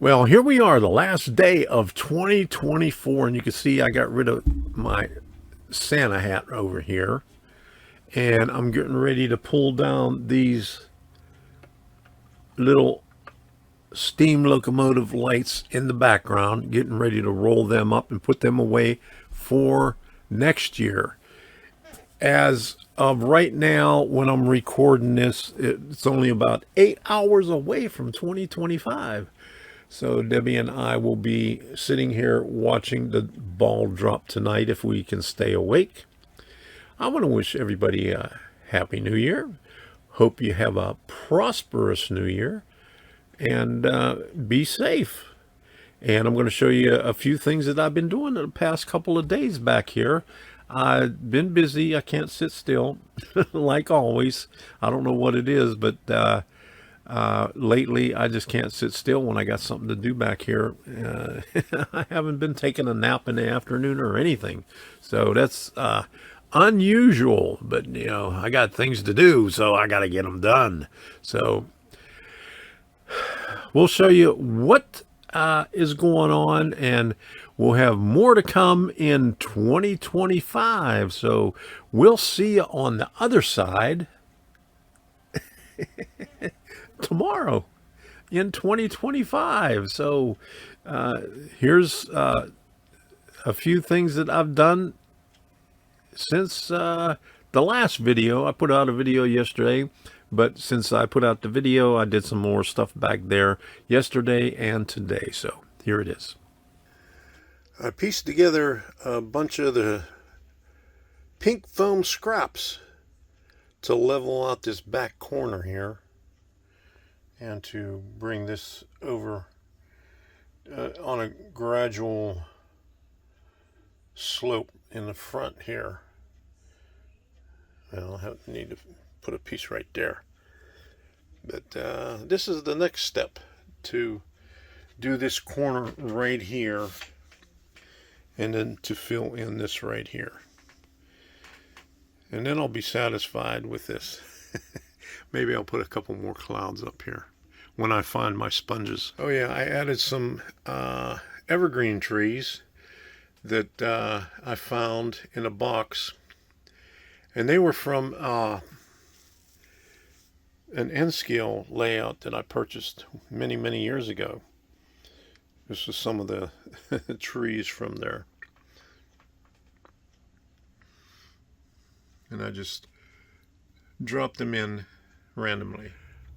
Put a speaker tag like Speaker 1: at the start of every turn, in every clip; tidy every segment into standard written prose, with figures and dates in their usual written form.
Speaker 1: Well, here we are, the last day of 2024, and you can see I got rid of my Santa hat over here, and I'm getting ready to pull down these little steam locomotive lights in the background, getting ready to roll them up and put them away for next year. As of right now, when I'm recording this, it's only about 8 hours away from 2025. So Debbie and I will be sitting here watching the ball drop tonight if we can stay awake. I want to wish everybody a Happy New Year. Hope you have a prosperous New Year, and be safe. And I'm going to show you a few things that I've been doing the past couple of days back here. I've been busy. I can't sit still like always. I don't know what it is, but lately I just can't sit still when I got something to do back here. I haven't been taking a nap in the afternoon or anything. So that's unusual, but you know, I got things to do, so I got to get them done. So we'll show you what is going on, and we'll have more to come in 2025. So we'll see you on the other side tomorrow in 2025. So here's a few things that I've done since the last video. I put out a video yesterday, but since I put out the video, I did some more stuff back there yesterday and today. So here it is. I pieced together a bunch of the pink foam scraps to level out this back corner here, and to bring this over on a gradual slope in the front here. I'll need to put a piece right there. But this is the next step, to do this corner right here, and then to fill in this right here. And then I'll be satisfied with this. Maybe I'll put a couple more clouds up here when I find my sponges. Oh yeah, I added some evergreen trees that I found in a box. And they were from an N-scale layout that I purchased many, many years ago. This is some of the trees from there. And I just dropped them in randomly.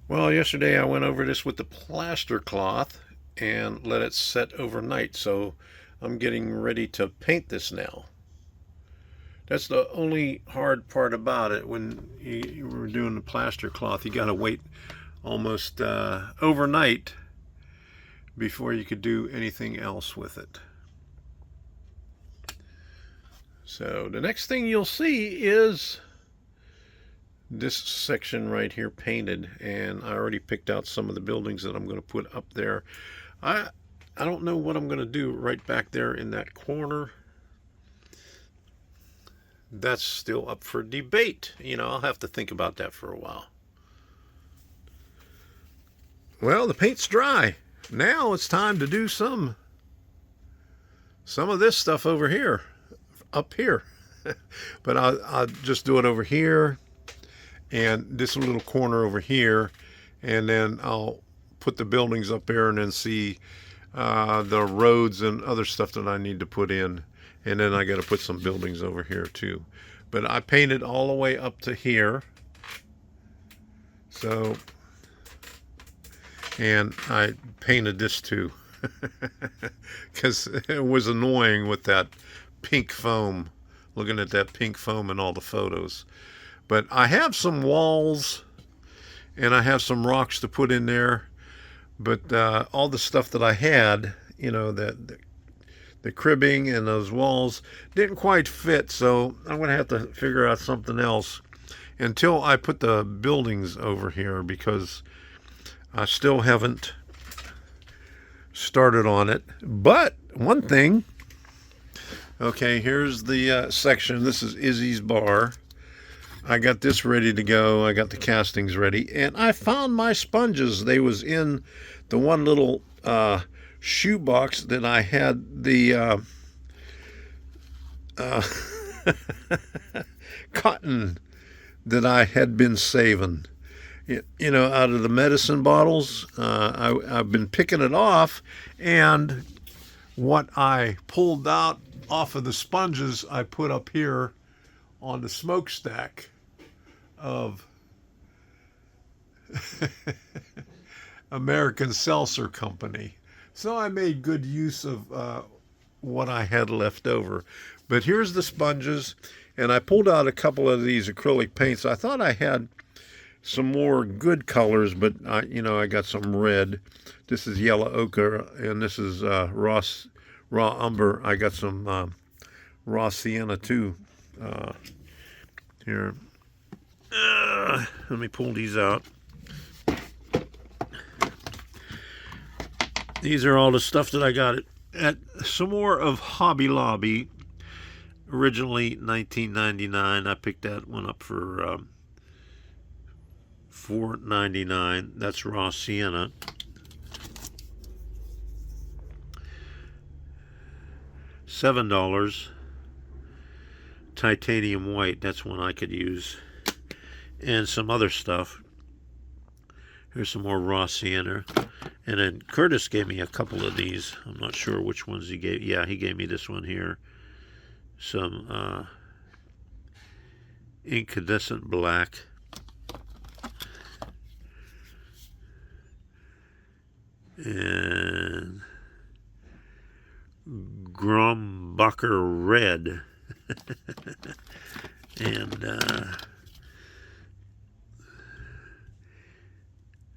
Speaker 1: Well, yesterday I went over this with the plaster cloth and let it set overnight. So I'm getting ready to paint this now. That's the only hard part about it. When you were doing the plaster cloth, you got to wait almost overnight before you could do anything else with it. So the next thing you'll see is this section right here painted, and I already picked out some of the buildings that I'm going to put up there. I don't know what I'm going to do right back there in that corner. That's still up for debate. You know, I'll have to think about that for a while. Well, the paint's dry. Now it's time to do some of this stuff over here, up here. But I'll just do it over here, and this little corner over here, and then I'll put the buildings up there, and then see the roads and other stuff that I need to put in. And then I got to put some buildings over here too. But I painted all the way up to here. So, and I painted this too. Because it was annoying with that pink foam. Looking at that pink foam in all the photos. But I have some walls, and I have some rocks to put in there. But all the stuff that I had, you know, the cribbing and those walls didn't quite fit, so I'm going to have to figure out something else until I put the buildings over here, because I still haven't started on it. But one thing, okay, here's the section. This is Izzy's bar. I got this ready to go. I got the castings ready, and I found my sponges. They was in the one little shoebox that I had the cotton that I had been saving. You know, out of the medicine bottles. I've been picking it off, and what I pulled out off of the sponges, I put up here on the smokestack of American Seltzer Company. So I made good use of what I had left over. But here's the sponges, and I pulled out a couple of these acrylic paints. I thought I had some more good colors, but I got some red. This is yellow ochre, and this is raw umber. I got some raw sienna too. Here, let me pull these out. These are all the stuff that I got at some more of Hobby Lobby. Originally $19.99. I picked that one up for $4.99. That's raw sienna. $7. Titanium white. That's one I could use. And some other stuff. Here's some more raw sienna. And then Curtis gave me a couple of these. I'm not sure which ones he gave. Yeah, he gave me this one here. Some incandescent black. And Grumbacher red. And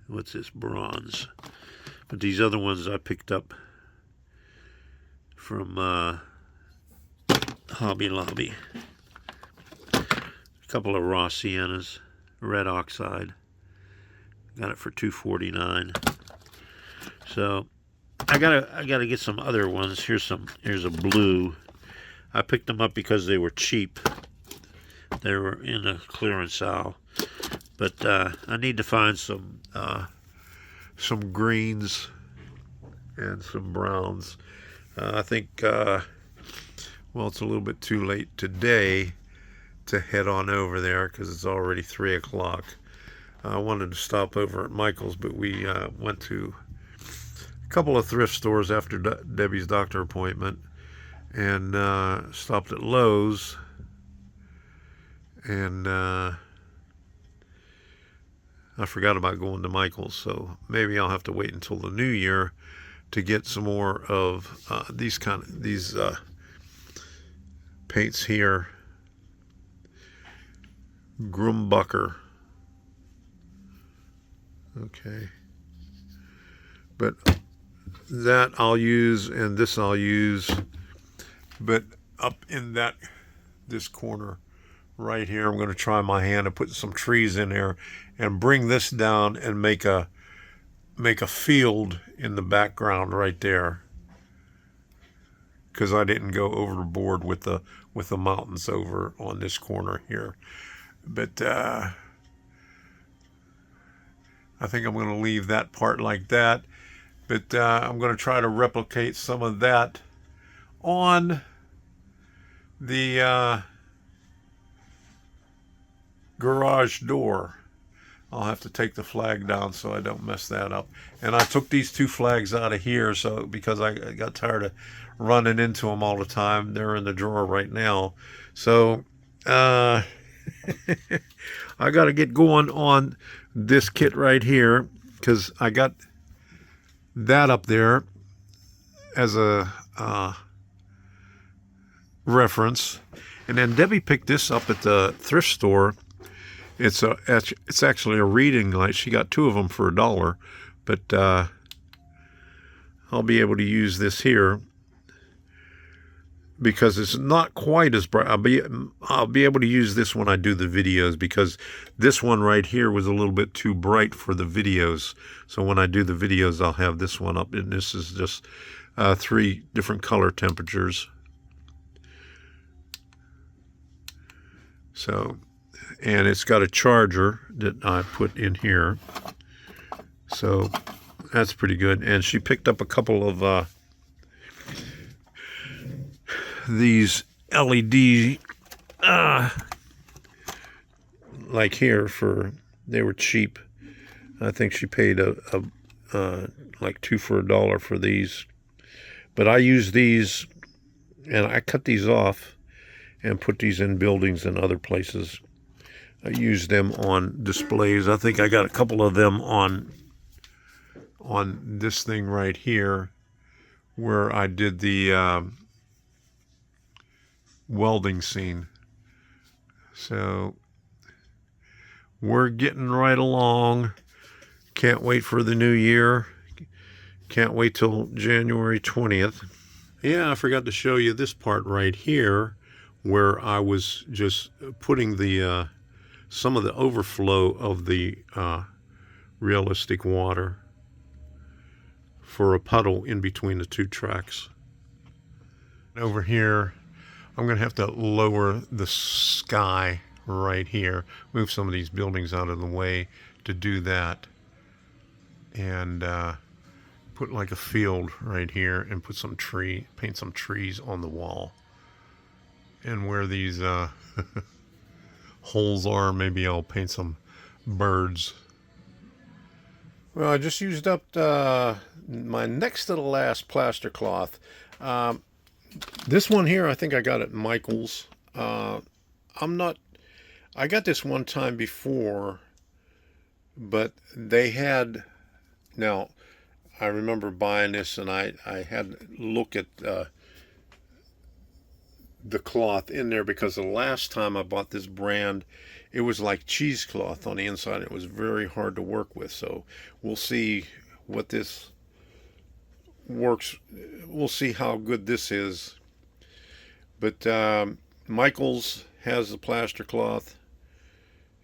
Speaker 1: what's this? Bronze. But these other ones I picked up from Hobby Lobby. A couple of raw siennas, red oxide. Got it for $2.49. So I gotta get some other ones. Here's a blue. I picked them up because they were cheap. They were in a clearance aisle. But I need to find some greens and some browns. I think well, it's a little bit too late today to head on over there because it's already 3 o'clock. I wanted to stop over at Michael's, but we went to a couple of thrift stores after Debbie's doctor appointment, and stopped at Lowe's, and I forgot about going to Michael's, so maybe I'll have to wait until the new year to get some more of these paints here. Grumbacher. Okay. But that I'll use, and this I'll use. But up in this corner right here, I'm going to try my hand and put some trees in there and bring this down and make a field in the background right there, because I didn't go overboard with the mountains over on this corner here. But I think I'm going to leave that part like that. But I'm going to try to replicate some of that on the garage door. I'll have to take the flag down so I don't mess that up. And I took these 2 flags out of here because I got tired of running into them all the time. They're in the drawer right now. So I got to get going on this kit right here, because I got that up there as a reference. And then Debbie picked this up at the thrift store. It's actually a reading light. She got 2 of them for $1, but I'll be able to use this here because it's not quite as bright. I'll be able to use this when I do the videos, because this one right here was a little bit too bright for the videos. So when I do the videos, I'll have this one up, and this is just 3 different color temperatures. So, and it's got a charger that I put in here. So That's pretty good. And she picked up a couple of these LED, like here, they were cheap. I think she paid like $2 for $1 for these. But I use these, and I cut these off and put these in buildings and other places. I use them on displays. I think I got a couple of them on this thing right here, where I did the welding scene. So we're getting right along. Can't wait for the new year. Can't wait till January 20th. Yeah, I forgot to show you this part right here, where I was just putting the some of the overflow of the realistic water for a puddle in between the two tracks. Over here, I'm going to have to lower the sky right here, move some of these buildings out of the way to do that, and put like a field right here and put some paint some trees on the wall. And where these holes are, maybe I'll paint some birds. Well, I just used up my next to the last plaster cloth. This one here, I think I got at Michael's. I got this one time before, but they had, now I remember buying this, and I had to look at the cloth in there, because the last time I bought this brand, it was like cheesecloth on the inside. It was very hard to work with. So we'll see what this works. We'll see how good this is. But Michael's has the plaster cloth,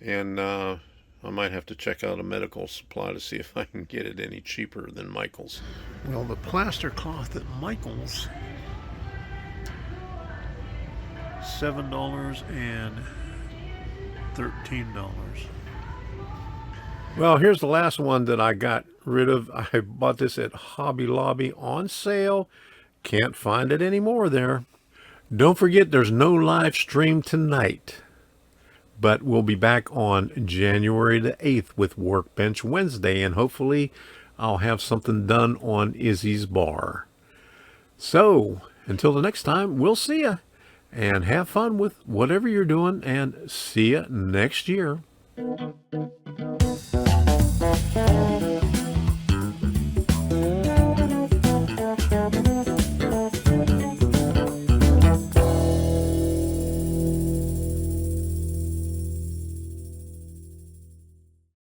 Speaker 1: and I might have to check out a medical supply to see if I can get it any cheaper than Michael's. Well, the plaster cloth at Michael's, $7 and $13. Well, here's the last one that I got rid of. I bought this at Hobby Lobby on sale. Can't find it anymore there. Don't forget, there's no live stream tonight, but we'll be back on January the 8th with Workbench Wednesday, and hopefully I'll have something done on Izzy's bar. So until the next time, we'll see ya, and have fun with whatever you're doing, and see ya next year.